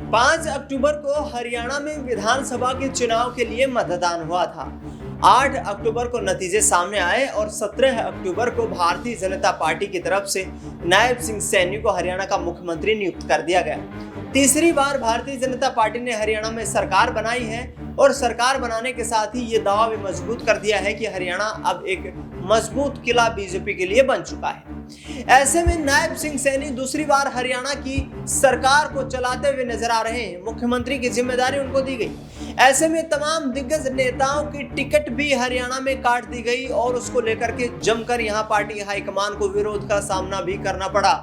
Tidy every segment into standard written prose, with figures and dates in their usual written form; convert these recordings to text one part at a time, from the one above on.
5 अक्टूबर को हरियाणा में विधानसभा के चुनाव के लिए मतदान हुआ था। 8 अक्टूबर को नतीजे सामने आए और 17 अक्टूबर को भारतीय जनता पार्टी की तरफ से नायब सिंह सैनी को हरियाणा का मुख्यमंत्री नियुक्त कर दिया गया। तीसरी बार भारतीय जनता पार्टी ने हरियाणा में सरकार बनाई है और सरकार बनाने के साथ ही ये दावा भी मजबूत कर दिया है कि हरियाणा अब एक मजबूत किला बीजेपी के लिए बन चुका है। ऐसे में नायब सिंह सैनी दूसरी बार हरियाणा की सरकार को चलाते हुए नजर आ रहे हैं। मुख्यमंत्री की जिम्मेदारी उनको दी गई। ऐसे में तमाम दिग्गज नेताओं की टिकट भी हरियाणा में काट दी गई और उसको लेकर के जमकर यहाँ पार्टी हाईकमान को विरोध का सामना भी करना पड़ा।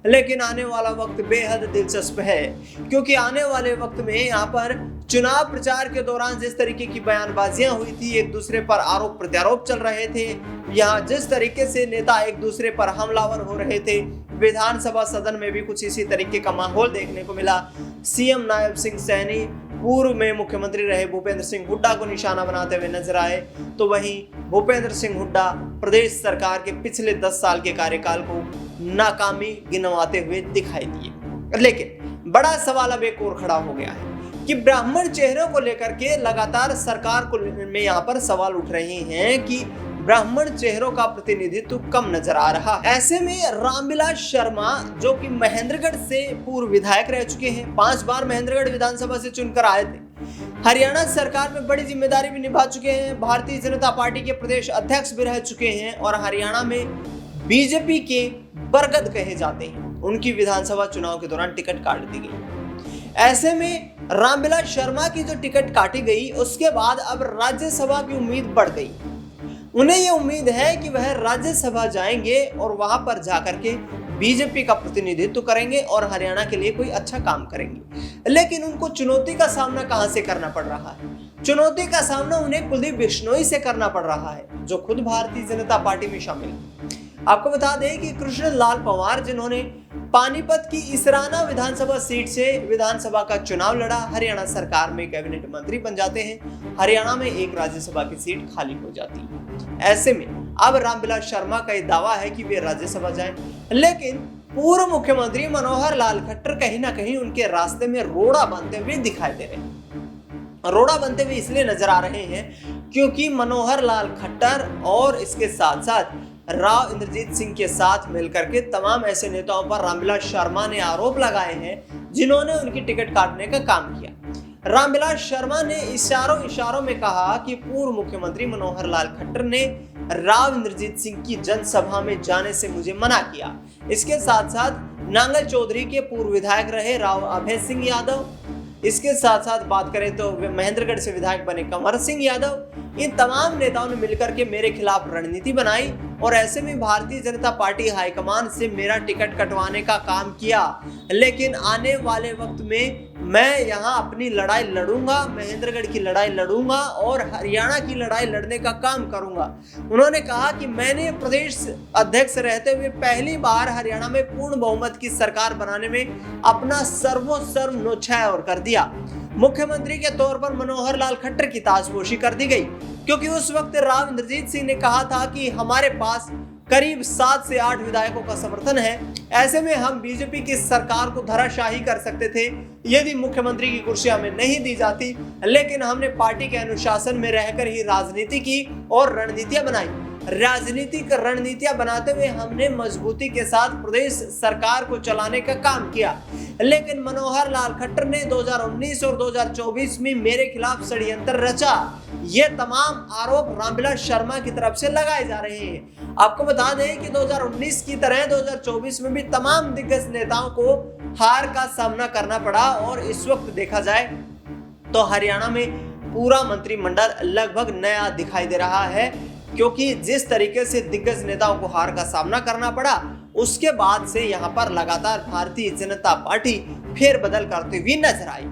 लेकिन आने वाला वक्त बेहद दिलचस्प है, क्योंकि आने वाले वक्त में यहाँ पर चुनाव प्रचार के दौरान जिस तरीके की बयानबाजियां हुई थी, एक दूसरे पर आरोप प्रत्यारोप चल रहे थे, यहाँ जिस तरीके से नेता एक दूसरे पर हमलावर हो रहे थे, विधानसभा सदन में भी कुछ इसी तरीके का माहौल देखने को मिला। सीएम नायब सिंह सैनी पूर्व में मुख्यमंत्री रहे भूपेंद्र सिंह हुड्डा को निशाना बनाते हुए नजर आए, तो वहीं भूपेंद्र सिंह हुड्डा प्रदेश सरकार के पिछले 10 साल के कार्यकाल को नाकामी गिनवाते हुए दिखाई दिए। लेकिन बड़ा सवाल अब एक और खड़ा हो गया है कि ब्राह्मण चेहरों को लेकर के लगातार सरकार को में यहाँ पर सवाल उठ रहे हैं कि ब्राह्मण चेहरों का प्रतिनिधित्व कम नजर आ रहा है। ऐसे में रामविलास शर्मा, जो कि महेंद्रगढ़ से पूर्व विधायक रह चुके हैं, 5 बार महेंद्रगढ़ विधानसभा से चुनकर आए थे, हरियाणा सरकार में बड़ी जिम्मेदारी भी निभा चुके हैं, भारतीय जनता पार्टी के प्रदेश अध्यक्ष भी रह चुके हैं और हरियाणा में बीजेपी के बरगद कहे जाते हैं, उनकी विधानसभा चुनाव के दौरान टिकट काट दी गई। ऐसे में रामविलास शर्मा की जो टिकट काटी गई, उसके बाद अब राज्यसभा की उम्मीद बढ़ गई। उन्हें यह उम्मीद है कि वह राज्यसभा जाएंगे और वहां पर जाकर के बीजेपी का प्रतिनिधित्व करेंगे और हरियाणा के लिए कोई अच्छा काम करेंगे। लेकिन उनको चुनौती का सामना कहां से करना पड़ रहा है? चुनौती का सामना उन्हें कुलदीप बिश्नोई से करना पड़ रहा है, जो खुद भारतीय जनता पार्टी में शामिल है। आपको बता दें कि कृष्ण लाल पंवार, जिन्होंने पानीपत की इसराना विधानसभा सीट से विधानसभा का चुनाव लड़ा, हरियाणा सरकार में कैबिनेट मंत्री बन जाते हैं। हरियाणा में एक राज्यसभा की सीट खाली हो जाती है। ऐसे में अब रामविलास शर्मा का यह दावा है कि वे राज्यसभा जाएं, लेकिन पूर्व मुख्यमंत्री मनोहर लाल खट्टर कहीं ना कहीं उनके रास्ते में रोड़ा बनते हुए दिखाई दे रहे हैं। रोड़ा बनते हुए इसलिए नजर आ रहे हैं क्योंकि मनोहर लाल खट्टर और इसके साथ साथ राव इंद्रजीत सिंह के साथ मिलकर के तमाम ऐसे नेताओं पर रामविलास शर्मा ने आरोप लगाए हैं जिन्होंने उनकी टिकट काटने का काम किया। रामविलास शर्मा ने इशारों में कहा कि पूर्व मुख्यमंत्री मनोहर लाल खट्टर ने राव इंद्रजीत सिंह की जनसभा में जाने से मुझे मना किया। इसके साथ साथ नांगल चौधरी के पूर्व विधायक रहे राव अभय सिंह यादव, इसके साथ साथ बात करें तो महेंद्रगढ़ से विधायक बने कंवर सिंह यादव, इन तमाम नेताओं ने मिलकर के मेरे खिलाफ रणनीति बनाई और ऐसे में भारतीय जनता पार्टी हाईकमान से मेरा टिकट कटवाने का काम किया। लेकिन आने वाले वक्त में मैं यहाँ अपनी लड़ाई लड़ूंगा, महेंद्रगढ़ की लड़ाई लड़ूंगा और हरियाणा की लड़ाई लड़ने का काम करूंगा। उन्होंने कहा कि मैंने प्रदेश अध्यक्ष रहते हुए पहली बार हरियाणा में पूर्ण बहुमत की सरकार बनाने में अपना सर्वोत्तम न्योछावर कर दिया। मुख्यमंत्री के तौर पर मनोहर लाल खट्टर की ताजपोशी कर दी गई, क्योंकि उस वक्त राव इंद्रजीत सिंह ने कहा था कि हमारे पास करीब 7 से 8 विधायकों का समर्थन है। ऐसे में हम बीजेपी की सरकार को धराशाही कर सकते थे यदि मुख्यमंत्री की कुर्सी हमें नहीं दी जाती। लेकिन हमने पार्टी के अनुशासन में रहकर ही राजनीति की और रणनीतियां बनाई। राजनीतिक रणनीतियां बनाते हुए हमने मजबूती के साथ प्रदेश सरकार को चलाने का काम किया। लेकिन मनोहर लाल खट्टर ने 2019 और 2024 में मेरे खिलाफ षड्यंत्र रचा। ये तमाम आरोप रामविलास शर्मा की तरफ से लगाए जा रहे हैं। आपको बता दें कि 2019 की तरह 2024 में भी तमाम दिग्गज नेताओं को हार का सामना करना पड़ा और इस वक्त देखा जाए तो हरियाणा में पूरा मंत्रिमंडल लगभग नया दिखाई दे रहा है, क्योंकि जिस तरीके से दिग्गज नेताओं को हार का सामना करना पड़ा, उसके बाद से यहाँ पर लगातार भारतीय जनता पार्टी फेरबदल करती हुई नजर आई।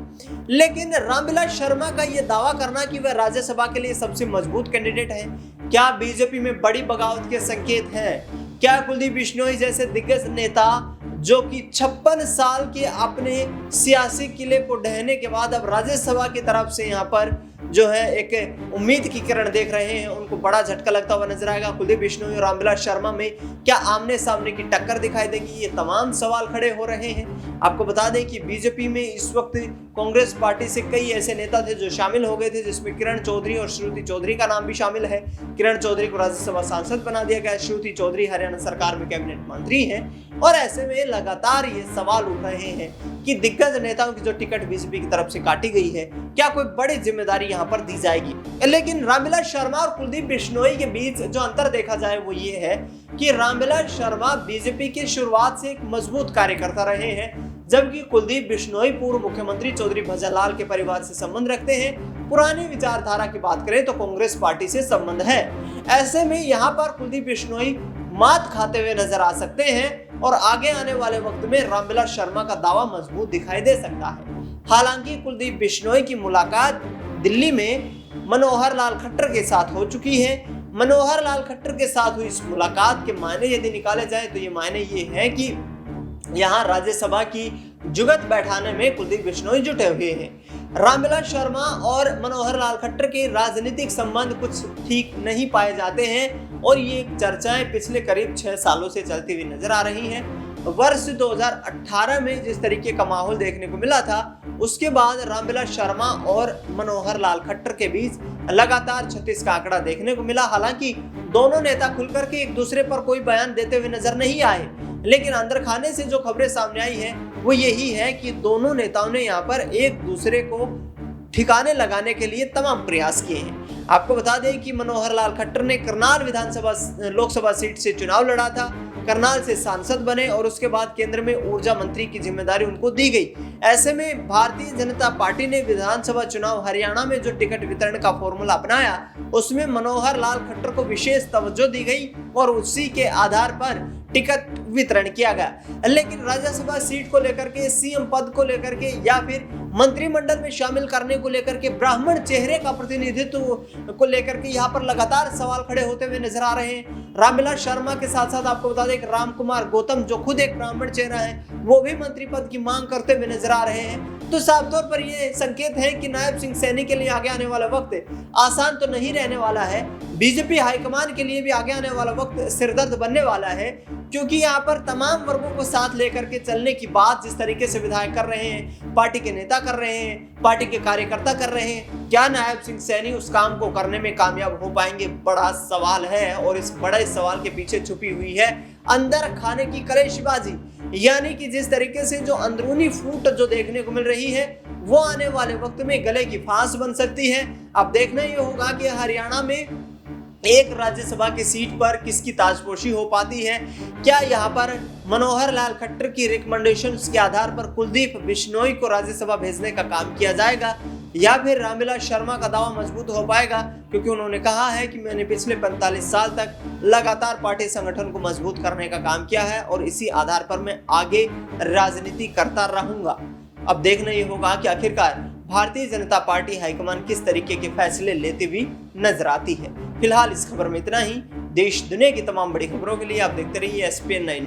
लेकिन रामविलास शर्मा का यह दावा करना कि वह राज्यसभा के लिए सबसे मजबूत कैंडिडेट है, क्या बीजेपी में बड़ी बगावत के संकेत हैं? क्या कुलदीप बिश्नोई जैसे दिग्गज नेता, जो कि 56 साल के अपने सियासी किले को ढहने के बाद अब राज्यसभा की तरफ से यहाँ पर जो है एक उम्मीद की किरण देख रहे हैं, उनको बड़ा झटका लगता हुआ नजर आएगा। कुलदीप बिश्नोई और रामविलास शर्मा में क्या आमने सामने की टक्कर दिखाई देगी, ये तमाम सवाल खड़े हो रहे हैं। आपको बता दें कि बीजेपी में इस वक्त कांग्रेस पार्टी से कई ऐसे नेता थे जो शामिल हो गए थे, जिसमें किरण चौधरी और श्रुति चौधरी का नाम भी शामिल है। किरण चौधरी को राज्यसभा सांसद बना दिया गया, श्रुति चौधरी हरियाणा सरकार में कैबिनेट मंत्री हैं। और ऐसे में लगातार ये सवाल उठ रहे हैं कि दिग्गज नेताओं की जो टिकट बीजेपी की तरफ से काटी गई है, क्या कोई बड़ी जिम्मेदारी यहाँ पर दी जाएगी। लेकिन रामविलास शर्मा और कुलदीप बिश्नोई के बीच जो अंतर देखा जाए वो ये है कि रामविलास शर्मा बीजेपी की शुरुआत से एक मजबूत कार्यकर्ता रहे हैं, जबकि कुलदीप बिश्नोई पूर्व मुख्यमंत्री चौधरी भजनलाल के परिवार से संबंध रखते हैं। पुरानी विचारधारा की बात करें तो कांग्रेस पार्टी से संबंध है। ऐसे में यहाँ पर कुलदीप बिश्नोई मात खाते हुए नजर आ सकते हैं और आगे आने वाले वक्त में रामविलास शर्मा का दावा मजबूत दिखाई दे सकता है। हालांकि कुलदीप बिश्नोई की मुलाकात दिल्ली में मनोहर लाल खट्टर के साथ हो चुकी है। मनोहर लाल खट्टर के साथ हुई इस मुलाकात के मायने यदि निकाले जाए तो ये मायने ये है कि यहाँ राज्यसभा की जुगत बैठाने में कुलदीप बिश्नोई जुटे हुए हैं। रामविलास शर्मा और मनोहर लाल खट्टर के राजनीतिक संबंध कुछ ठीक नहीं पाए जाते हैं और ये चर्चाएं पिछले करीब 6 सालों से चलती हुई नजर आ रही हैं। वर्ष 2018 में जिस तरीके का माहौल देखने को मिला था, उसके बाद रामविलास शर्मा और मनोहर लाल खट्टर के बीच लगातार 36 का आंकड़ा देखने को मिला। हालांकि दोनों नेता खुलकर के एक दूसरे पर कोई बयान देते हुए नजर नहीं आए, लेकिन अंदर खाने से जो खबरें सामने आई है वो यही है कि दोनों नेताओं ने यहाँ पर एक दूसरे को ठिकाने लगाने के लिए तमाम प्रयास किए हैं। आपको बता दें कि मनोहर लाल खट्टर ने करनाल विधानसभा लोकसभा सीट से चुनाव लड़ा था, करनाल से सांसद बने और उसके बाद केंद्र में ऊर्जा मंत्री की जिम्मेदारी उनको दी गई। ऐसे में भारतीय जनता पार्टी ने विधानसभा चुनाव हरियाणा में जो टिकट वितरण का फॉर्मूला अपनाया, उसमें मनोहर लाल खट्टर को विशेष तवज्जो दी गई और उसी के आधार पर टिकट वितरण किया गया। लेकिन राज्यसभा सीट को लेकर के, सीएम पद को लेकर के या फिर मंत्रिमंडल में शामिल करने को लेकर के, ब्राह्मण चेहरे का प्रतिनिधित्व को लेकर के यहाँ पर लगातार सवाल खड़े होते हुए नजर आ रहे हैं। रामविलास शर्मा के साथ साथ आपको बता दें कि राम कुमार गौतम जो खुद एक ब्राह्मण चेहरा है, वो भी मंत्री पद की मांग करते हुए नजर आ रहे हैं। तो साफ तौर पर यह संकेत है कि नायब सिंह सैनी के लिए आगे आने वाला वक्त आसान तो नहीं रहने वाला है। बीजेपी हाईकमान के लिए भी आगे आने वाला वक्त सिरदर्द बनने वाला है, क्योंकि यहाँ पर तमाम वर्गों को साथ लेकर के चलने की बात जिस तरीके से विधायक कर रहे हैं, पार्टी के नेता कर रहे हैं, पार्टी के कार्यकर्ता कर रहे हैं, क्या नायब सिंह सैनी उस काम को करने में कामयाब हो पाएंगे, बड़ा सवाल है। और इस बड़े सवाल के पीछे छुपी हुई है अंदर खाने की कलेशबाजी, यानी कि जिस तरीके से जो अंदरूनी फूट जो देखने को मिल रही है वो आने वाले वक्त में गले की फांस बन सकती है। अब देखना ये होगा कि हरियाणा में एक राज्यसभा की सीट पर किसकी ताजपोशी हो पाती है। क्या यहाँ पर मनोहर लाल खट्टर की रिकमेंडेशंस के आधार पर कुलदीप बिश्नोई को राज्यसभा भेजने का काम किया जाएगा, या फिर रामविलास शर्मा का दावा मजबूत हो पाएगा, क्योंकि उन्होंने कहा है कि मैंने पिछले 45 साल तक लगातार पार्टी संगठन को मजबूत करने का काम किया है और इसी आधार पर मैं आगे राजनीति करता रहूंगा। अब देखना ये होगा कि आखिरकार भारतीय जनता पार्टी हाईकमान किस तरीके के फैसले लेती हुई नजर आती है। फिलहाल इस खबर में इतना ही। देश दुनिया की तमाम बड़ी खबरों के लिए आप देखते रहिए SPN 9 न्यूज।